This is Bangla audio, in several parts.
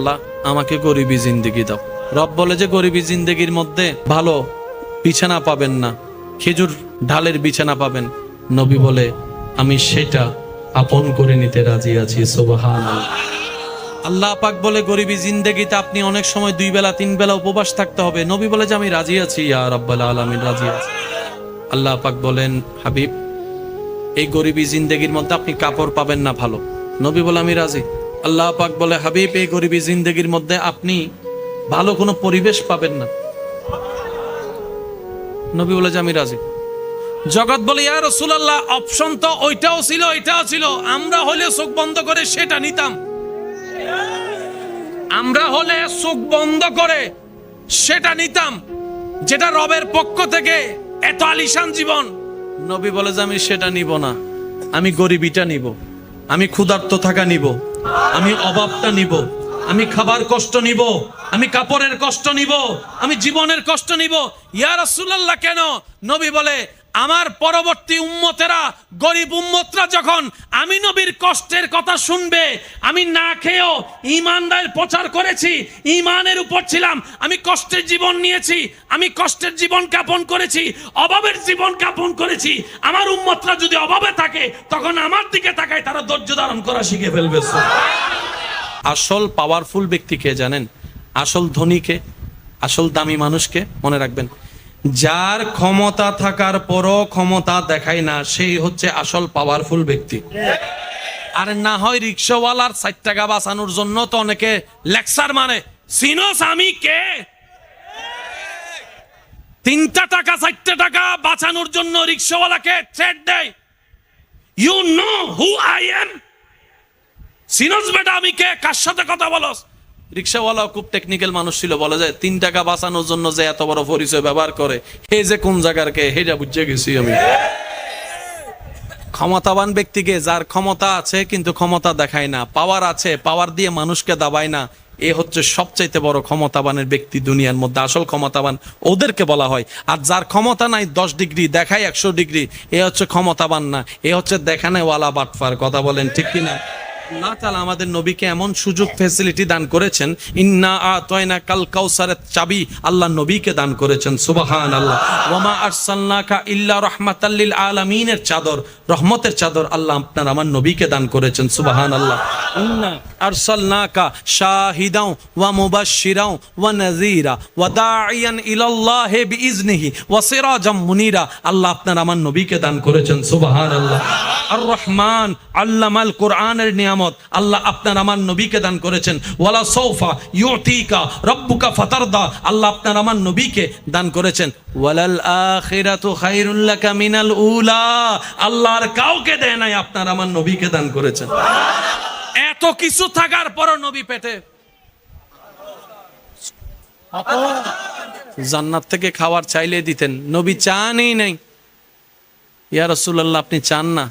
আল্লাহ আমাকে গরিবী জিন্দেগি দাও। রব বলে যে গরিবী জিন্দেগির মধ্যে ভালো বিছানা পাবেন না, খেজুর ঢালের বিছানা পাবেন। নবী বলে আমি সেটা আপন করে নিতে রাজি আছি। সুবহানাল্লাহ। আল্লাহ পাক বলে গরিবী জিন্দেগিতে আপনি অনেক সময় 2 বেলা 3 বেলা উপবাস থাকতে হবে। নবী বলে যে আমি রাজি আছি, ইয়া রাব্বাল আলামিন রাজি আছি। আল্লাহ পাক বলেন হাবিব এই গরিবী জিন্দেগির মধ্যে আপনি কাপড় পাবেন না ভালো। নবী বলে আমি রাজি। আল্লাহ পাক বলে হাবিব এই গরিবী জিন্দেগির মধ্যে আপনি ভালো কোনো পরিবেশ পাবেন না। নবী বলে যে আমি রাজি। জগৎ বলে ইয়া রাসূলুল্লাহ অপশন তো ওইটাও ছিল এটাও ছিল, আমরা হলে চোখ বন্ধ করে সেটা নিতাম। আমরা হলে চোখ বন্ধ করে সেটা নিতাম যেটা রবের পক্ষ থেকে এত আলিশান জীবন। নবী বলে যে আমি সেটা নিব না, আমি গরিবীটা নিব, আমি ক্ষুধার্ত থাকা নিব, আমি অভাবটা নিব, আমি খাবার কষ্ট নিব, আমি কাপড়ের কষ্ট নিব, আমি জীবনের কষ্ট নিব। ইয়া রাসূলুল্লাহ কেন? নবী বলে আমার পরবর্তী উম্মতেরা গরিব উম্মতরা যখন আমি নবীর কষ্টের কথা শুনবে, আমি না খেয়েও ঈমানদার প্রচার করেছি, ঈমানের উপর ছিলাম, আমি কষ্টের জীবন নিয়েছি, আমি কষ্টের জীবন যাপন করেছি, অভাবের জীবন যাপন করেছি। আমার উম্মতরা যদি অভাবে থাকে তখন আমার দিকে তাকায় তারা ধৈর্য ধারণ করা শিখে ফেলবে। আসল পাওয়ারফুল ব্যক্তিকে জানেন? আসল ধনীকে, আসল দামি মানুষকে মনে রাখবেন, যার ক্ষমতা থাকার পরও ক্ষমতা দেখায় না, সেই হচ্ছে আসল পাওয়ারফুল ব্যক্তি। আর না হয় রিক্সাওয়ালার 60 টাকা বাঁচানোর জন্য তো অনেকে লেকচার মানে, সিনোস আমি কে? 3টা টাকা 4টা টাকা বাঁচানোর জন্য রিক্সাওয়ালাকে থ্রেট দেয়। You know who I am? সিনোস বেটা আমি কে? কার সাথে কথা বলস? রিক্সাওয়ালা খুব টেকনিক্যাল মানুষ ছিল, বলে যায় 3 টাকা বাঁচানোর জন্য যে এত বড় পরিচয় ব্যবহার করে হে যে কোন জায়গার কে হেটা বুঝে গেছি আমি। ক্ষমতাবান ব্যক্তিকে, যার ক্ষমতা আছে কিন্তু ক্ষমতা দেখায় না, পাওয়ার আছে পাওয়ার দিয়ে মানুষকে দাবায় না, এ হচ্ছে সবচাইতে বড় ক্ষমতাবানের ব্যক্তি দুনিয়ার মধ্যে। আসল ক্ষমতাবান ওদেরকে বলা হয়। আর যার ক্ষমতা নাই 10 ডিগ্রি দেখায় 100 ডিগ্রি, এ হচ্ছে ক্ষমতাবান না, এ হচ্ছে দেখানেওয়ালা বাটফার। কথা বলেন ঠিক কিনা? আল্লাহ তাআলা আমাদের নবীকে এমন সুযোগ ফ্যাসিলিটি দান করেছেন, ইন্না আতাইনা কাল কাউসারের চাবি আল্লাহ নবীকে দান করেছেন। সুবহানাল্লাহ। ওয়ামা আরসালনাকা ইল্লা রাহমাতাল লিল আলামিনের চাদর, রহমতের চাদর আল্লাহ আপনার আমার নবীকে দান করেছেন। সুবহানাল্লাহ। ইন্না আরসালনাকা শাহিদাও ওয়া মুবাশশিরাও ওয়া নাযীরা ওয়া দাঈয়ান ইলাল্লাহি বিইজনিহি ওয়া সিরাজাম মুনীরা আল্লাহ আপনার আমার নবীকে দান করেছেন। সুবহানাল্লাহ। আর রহমান আল্লামাল কোরআনের নিয়ামত আল্লাহ আপনার আমার নবীকে দান করেছেন। ওয়ালা সাউফা ইউতিকা রাব্বুকা ফাতারদা আল্লাহ আপনার আমার নবীকে দান করেছেন। ওয়ালাল আখিরাতু খায়রুল লাকা মিনাল উলা আল্লাহর কাউকে দেয় নাই, আপনার আমার নবীকে দান করেছেন। এত কিছু থাকার পরও নবী পেটে জান্নাত থেকে খাবার চাইলে দিতেন, নবী চানই নাই। ইয়া রাসূলুল্লাহ আপনি চান না?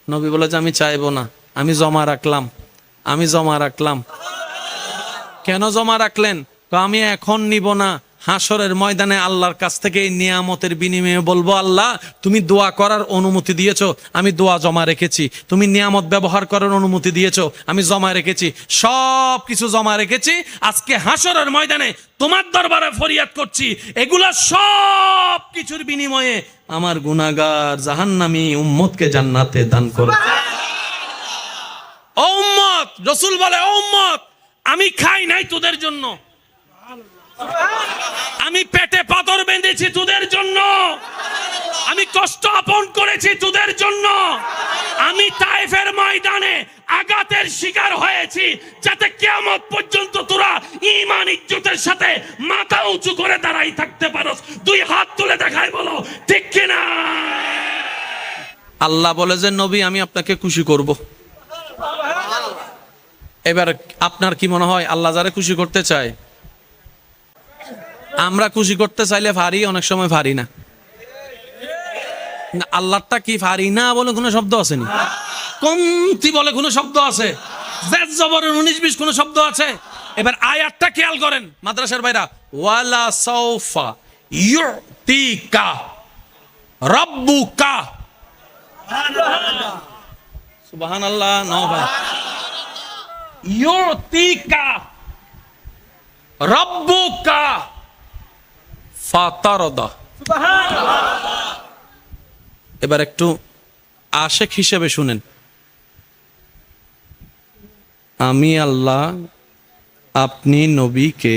নবী বলে যে আমি চাইবো না, আমি জমা রাখলাম, আমি জমা রাখলাম। কেন জমা রাখলেন? আমি এখন নিব না, হাসরের ময়দানে আল্লাহর কাছ থেকে এই নিয়ামতের বিনিময়ে বলবো আল্লাহ তুমি দোয়া করার অনুমতি দিয়েছো, আমি দোয়া জমা রেখেছি, তুমি নিয়ামত ব্যবহার করার অনুমতি দিয়েছো, আমি জমা রেখেছি, সব কিছু জমা রেখেছি। আজকে হাসরের ময়দানে তোমার দরবারে ফরিয়াদ করছি, এগুলা সব কিছুর বিনিময়ে আমার গুনাহগার জাহান্নামী উম্মতকে জান্নাতে দান করো। ও উম্মত, রাসূল বলে ও উম্মত আমি খাই নাই তোদের জন্য, আমি পেটে পাথর বেঁধেছি তোদের জন্য, আমি কষ্ট আপন করেছি তোদের জন্য, আমি তায়েফের ময়দানে আঘাতের শিকার হয়েছি যাতে কিয়ামত পর্যন্ত তোরা ঈমান ইজ্জতের সাথে মাথা উঁচু করে দাঁড়াই থাকতে পারোস। 2 হাত তুলে দেখাই বলো ঠিক কিনা? আল্লাহ বলে যে নবী আমি আপনাকে খুশি করব। এবার আপনার কি মনে হয় আল্লাহ যারা খুশি করতে চায়? আমরা খুশি করতে চাইলে পারি, অনেক সময় পারি না। আল্লাহটা কি পারি না বলে কোনো শব্দ আছে নি? কমতি বলে কোনো শব্দ আছে? জেদ জবরের 19-20 কোনো শব্দ আছে? এবার আয়াতটা খেয়াল করেন মাদ্রাসার ভাইরা, ওয়ালা সাউফা ইউতিকা রাব্বুকা। সুবহানাল্লাহ। নো ভাই, ইউতিকা রব্বুকা ফাতারদা। এবার একটু আশেক হিসেবে শুনেন, আমি আল্লাহ আপনি নবীকে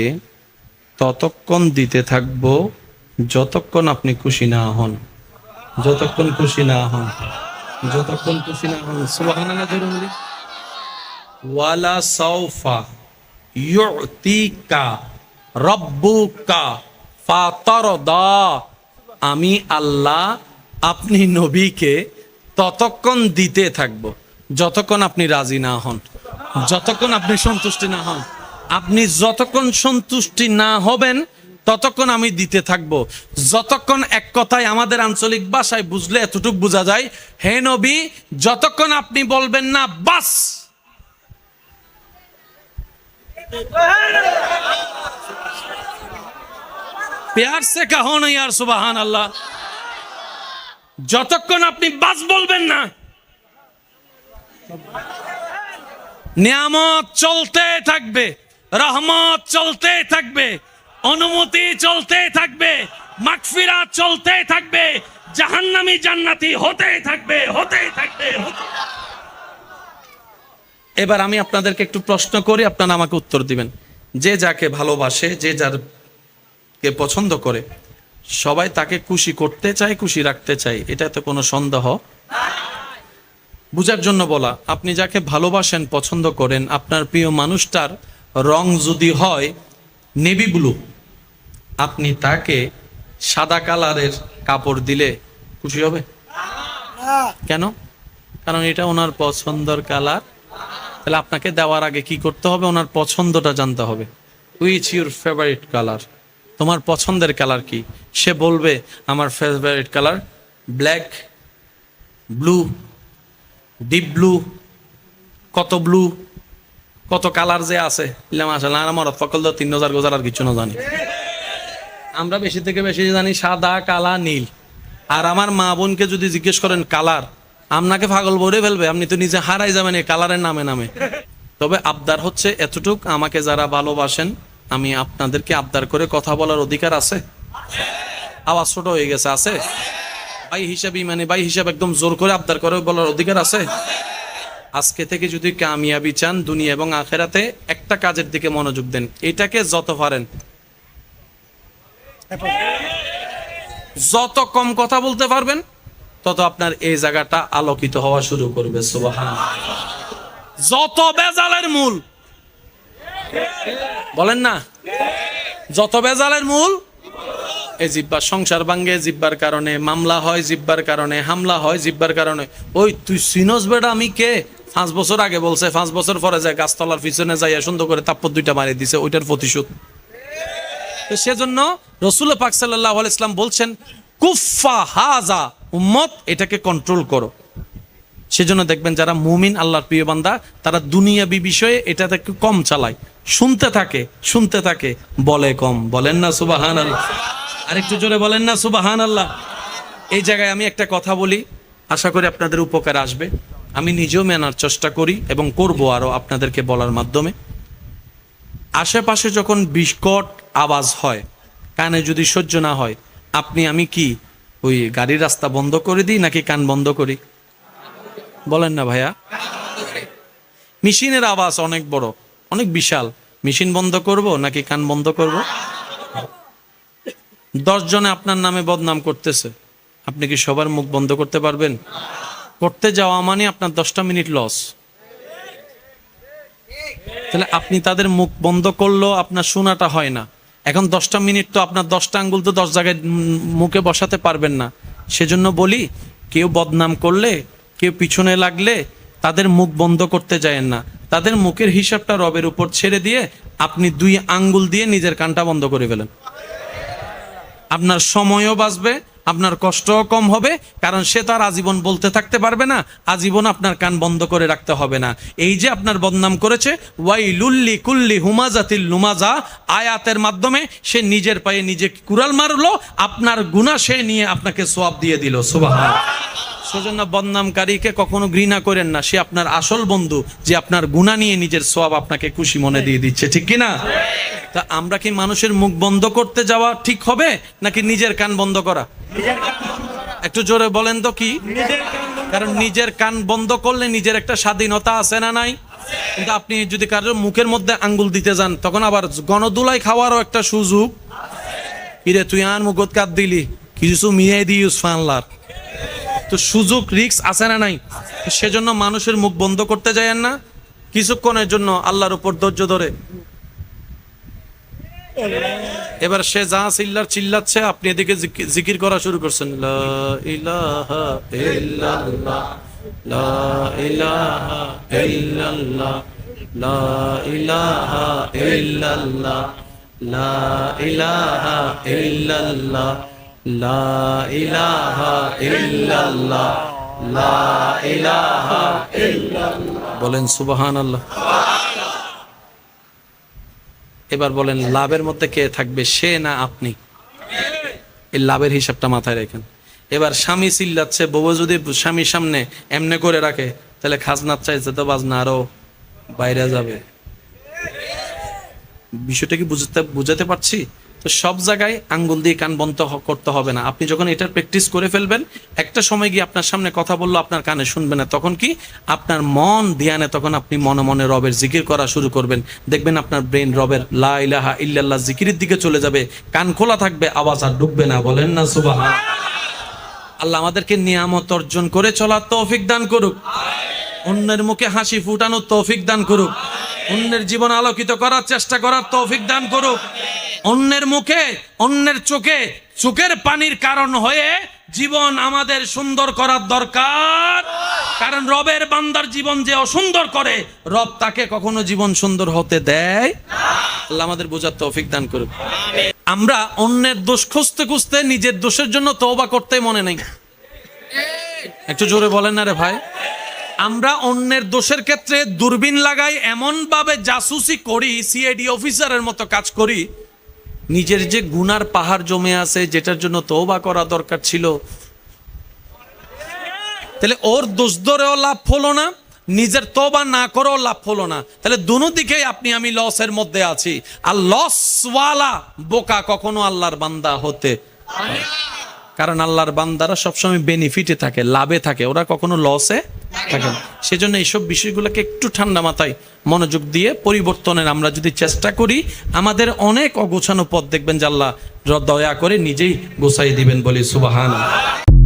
ততক্ষণ দিতে থাকব যতক্ষণ আপনি খুশি না হন, যতক্ষণ খুশি না হন, যতক্ষণ খুশি না হন। সুবহানাল্লাহ জোরে বলি। ওয়ালা সাউফা ইউতিকা রব্বুকা ফাতারদা। আমি আল্লাহ আপনি নবীকে ততক্ষণ দিতে থাকব যতক্ষণ আপনি রাজি না হন, যতক্ষণ আপনি সন্তুষ্টি না হন। আপনি যতক্ষণ সন্তুষ্টি না হবেন ততক্ষণ আমি দিতে থাকব। যতক্ষণ, এক কথায় আমাদের আঞ্চলিক ভাষায় বুঝলে এতটুক বোঝা যায়, হে নবী যতক্ষণ আপনি বলবেন না বাস, প্যার সে কাহো না ইয়ার সুবহান আল্লাহ, যতক্ষণ আপনি বাস বলবেন না, নিয়ামত চলতে থাকবে, রহমত চলতে থাকবে, অনুমতি চলতে থাকবে, মাগফিরাত চলতে থাকবে, জাহান্নামী জান্নাতি হতে থাকবে, হতে থাকবে। এবার আমি আপনাদেরকে একটু প্রশ্ন করি, আপনারা আমাকে উত্তর দিবেন। যে যাকে ভালোবাসে, যে যারকে পছন্দ করে, সবাই তাকে খুশি করতে চায়, খুশি রাখতে চায়, এটা তো কোনো সন্দেহ বুঝার জন্য বলা। আপনি যাকে ভালোবাসেন, পছন্দ করেন, আপনার প্রিয় মানুষটার রং যদি হয় নেভি ব্লু, আপনি তাকে সাদা কালারের কাপড় দিলে খুশি হবে? কেন? কারণ এটা ওনার পছন্দের কালার। তাহলে আপনাকে দেওয়ার আগে কি করতে হবে? ওনার পছন্দটা জানতে হবে। Which your favourite colour? তোমার পছন্দের কালার কি? সে বলবে আমার favourite colour black, blue, deep blue, কত ব্লু, কত কালার যে আছে। আমার ফকল 3000 গোজার আর কিছু না জানি। আমরা বেশি থেকে বেশি জানি সাদা, কালা, নীল। আর আমার মা বোনকে যদি জিজ্ঞেস করেন কালার, আপনাকে পাগল ভরে ফেলবে, আপনি তো নিজে হারাই যাবেন এই কালারের নামে নামে। তবে আবদার হচ্ছে এতটুক, আমাকে যারা ভালোবাসেন আমি আপনাদেরকে আবদার করে কথা বলার অধিকার আছে? আওয়াজ ছোট হয়ে গেছে, আছে? ভাই হিসাবে, মানে ভাই হিসাবে একদম জোর করে আবদার করে বলার অধিকার আছে? আজকে থেকে যদি কামিয়াবি চান দুনিয়া এবং আখেরাতে, একটা কাজের দিকে মনোযোগ দেন। এটাকে যত পারেন যত কম কথা বলতে পারবেন তত আপনার এই জায়গাটা আলোকিত হওয়া শুরু করবে। সুবহানাল্লাহ। যত বেজালের মূল, বলেন না, যত বেজালের মূল এই জিব্বা। সংসার ভাঙ্গে জিব্বার কারণে, মামলা হয় জিব্বার কারণে, হামলা হয় জিব্বার কারণে। ওই তুই সিনস বেটা আমি কে? 5 বছর আগে বলছে, 5 বছর পরে যায় গাছতলার পিছনে যাইয়া সুন্দর করে তাপ্পর 2টা মারি দিছে, ওইটার প্রতিশোধ। সেজন্য রাসূল পাক সাল্লাল্লাহু আলাইহি ওয়াসাল্লাম বলছেন কুফা হাজা, উম্মত এটাকে কন্ট্রোল করো। সেজন্য দেখবেন যারা মুমিন, আল্লাহর প্রিয় বান্দা, তারা দুনিয়াবি বিষয়ে এটাতে একটু কম চালায়, শুনতে থাকে, শুনতে থাকে, বলে কম। বলেন না সুবহানাল্লাহ? আরেকটু জোরে বলেন না সুবহানাল্লাহ? এই জায়গায় আমি একটা কথা বলি, আশা করি আপনাদের উপকার আসবে। আমি নিজেও মেনার চেষ্টা করি এবং করব আরো আপনাদেরকে বলার মাধ্যমে। আশেপাশে যখন বিকট আওয়াজ হয়, কানে যদি সহ্য না হয়, আমি কি ওই গাড়ির রাস্তা বন্ধ করে দিই নাকি কান বন্ধ করি? বলেন না ভাইয়া? মেশিনের আওয়াজ অনেক বড়, অনেক বিশাল, মেশিন বন্ধ করব নাকি কান বন্ধ করব? 10 জনে আপনার নামে বদনাম করতেছে, আপনি কি সবার মুখ বন্ধ করতে পারবেন? করতে যাওয়া মানে আপনার 10টা মিনিট লস। তাহলে আপনি তাদের মুখ বন্ধ করলেও আপনার শোনাটা হয় না। এখন 10টা মিনিট তো আপনার 10টা আঙ্গুল তো 10 জায়গায় মুখে বসাতে পারবেন না। সেজন্য বলি, কেউ বদনাম করলে, কেউ পিছনে লাগলে তাদের মুখ বন্ধ করতে যায়েন না। তাদের মুখের হিসাবটা রবের উপর ছেড়ে দিয়ে আপনি 2 আঙ্গুল দিয়ে নিজের কানটা বন্ধ করে ফেলেন। আপনার সময়ও বাঁচবে, আপনার কষ্টও কম হবে, কারণ সে তো আর আজীবন বলতে থাকতে পারবে না, আজীবন আপনার কান বন্ধ করে রাখতে হবে না। এই যে আপনার বদনাম করেছে, ওয়াইলুল্লি কুল্লি হুমাজাতিল লুমাজা, আয়াতের মাধ্যমে সে নিজের পায়ে নিজে কুড়াল মারলো, আপনার গুনাহ সে নিয়ে আপনাকে সওয়াব দিয়ে দিল। সুবহানাল্লাহ। সেজন্য বদনামকারীকে কখনো ঘৃণা করেন না, সে আপনার আসল বন্ধু, যে আপনার গুনাহ নিয়ে নিজের সওয়াব আপনাকে খুশি মনে দিয়ে দিচ্ছে, ঠিক কি না? তা আমরা কি মানুষের মুখ বন্ধ করতে যাওয়া ঠিক হবে, নাকি নিজের কান বন্ধ করা? একটু জোরে বলেন তো কি? কারণ নিজের কান বন্ধ করলে নিজের একটা স্বাধীনতা আছে না নাই? কিন্তু আপনি যদি কারোর মুখের মধ্যে আঙ্গুল দিতে যান, তখন আবার গণদুলাই খাওয়ারও একটা সুযোগ। কিরে তুই আর মুখত কাট দিলি, কিছু মিয়াই দিস ফানলার, তো সুযোগ রিস্ক আছে না নাই? সেজন্য মানুষের মুখ বন্ধ করতে যায়েন না, কিছুক্ষণের জন্য আল্লাহর উপর ধৈর্য ধরে। এবার সে যা চিল্লাচ্ছে, আপনি এদিকে জিকির করা শুরু করছেন, লা ইলাহা ইল্লাল্লাহ, লা ইলাহা ইল্লাল্লাহ, লা ইলাহা ইল্লাল্লাহ, লা ইলাহা ইল্লাল্লাহ, লা ইলাহা ইল্লাল্লাহ, লা ইলাহা ইল্লাল্লাহ। বলেন সুবহানাল্লাহ। এবার বলেন লাভের মধ্যে কে থাকবে, সে না আপনি? এই লাভের হিসাবটা মাথায় রাখেন। এবার স্বামী চিল্লাচ্ছে, বউ যদি স্বামীর সামনে এমনে করে রাখে, তাহলে খাজনার চাইছে তো বাজনা আরো বাইরে যাবে। বিষয়টা কি বুঝাতে পারছি? তো সব জায়গায় আঙ্গুল দিয়ে কান বন্ধ করতে হবে না। আপনি যখন এটার প্র্যাকটিস করে ফেলবেন, একটা সময় গিয়ে আপনার সামনে কথা বললো আপনার কানে শুনবে না, তখন কি আপনার মন ধ্যানে, তখন আপনি মনে মনে রবের জিকির করা শুরু করবেন। দেখবেন আপনার ব্রেন রবের লা ইলাহা ইল্লাল্লাহ জিকিরের দিকে চলে যাবে, কান খোলা থাকবে, আওয়াজ আর ডুববে না। বলেন না সুবহান। আল্লাহ আমাদেরকে নিয়ামত অর্জন করে চলার তৌফিক দান করুক, অন্যের মুখে হাসি ফুটানোর তৌফিক দান করুক, অন্যের জীবন আলোকিত করার চেষ্টা করার তৌফিক দান করুক। অন্যের মুখে, অন্যের চোখে চোখের পানির কারণ হয়ে জীবন আমাদের সুন্দর করার দরকার। কারণ রবের বান্দার জীবন যে অসুন্দর করে, রব তাকে কখনো জীবন সুন্দর হতে দেয় না। আল্লাহ আমাদের বোঝার তৌফিক দান করুক। আমরা অন্যের দোষ খুঁজতে খুঁজতে নিজের দোষের জন্য তওবা করতে মনে নেই। একটু জোরে বলেন না রে ভাই। আমরা অন্যের দোষের ক্ষেত্রে দূরবীন লাগাই, এমন ভাবে জাসুসি করি, সিআইডি অফিসারের মতো কাজ করি, নিজের যে গুনার পাহাড় জমে আছে, যেটার জন্য তওবা করা দরকার ছিল, তাহলে ওর দোষ ধরেও লাভ হলো না, নিজের তওবা না করেও লাভ হলো না। তাহলে দুনো দিকেই আপনি আমি লসের মধ্যে আছি। আর লসওয়ালা বোকা কখনো আল্লাহর বান্দা হতে, কারণ আল্লাহর বান্দারা সবসময় বেনিফিটে থাকে, লাভে থাকে, ওরা কখনো লসে থাকে না। সেজন্য এইসব বিষয়গুলোকে একটু ঠান্ডা মাথায় মনোযোগ দিয়ে পরিবর্তনের আমরা যদি চেষ্টা করি, আমাদের অনেক অগোছানো পথ দেখবেন যে আল্লাহ দয়া করে নিজেই গোছাই দিবেন। বলি সুবহানাল্লাহ।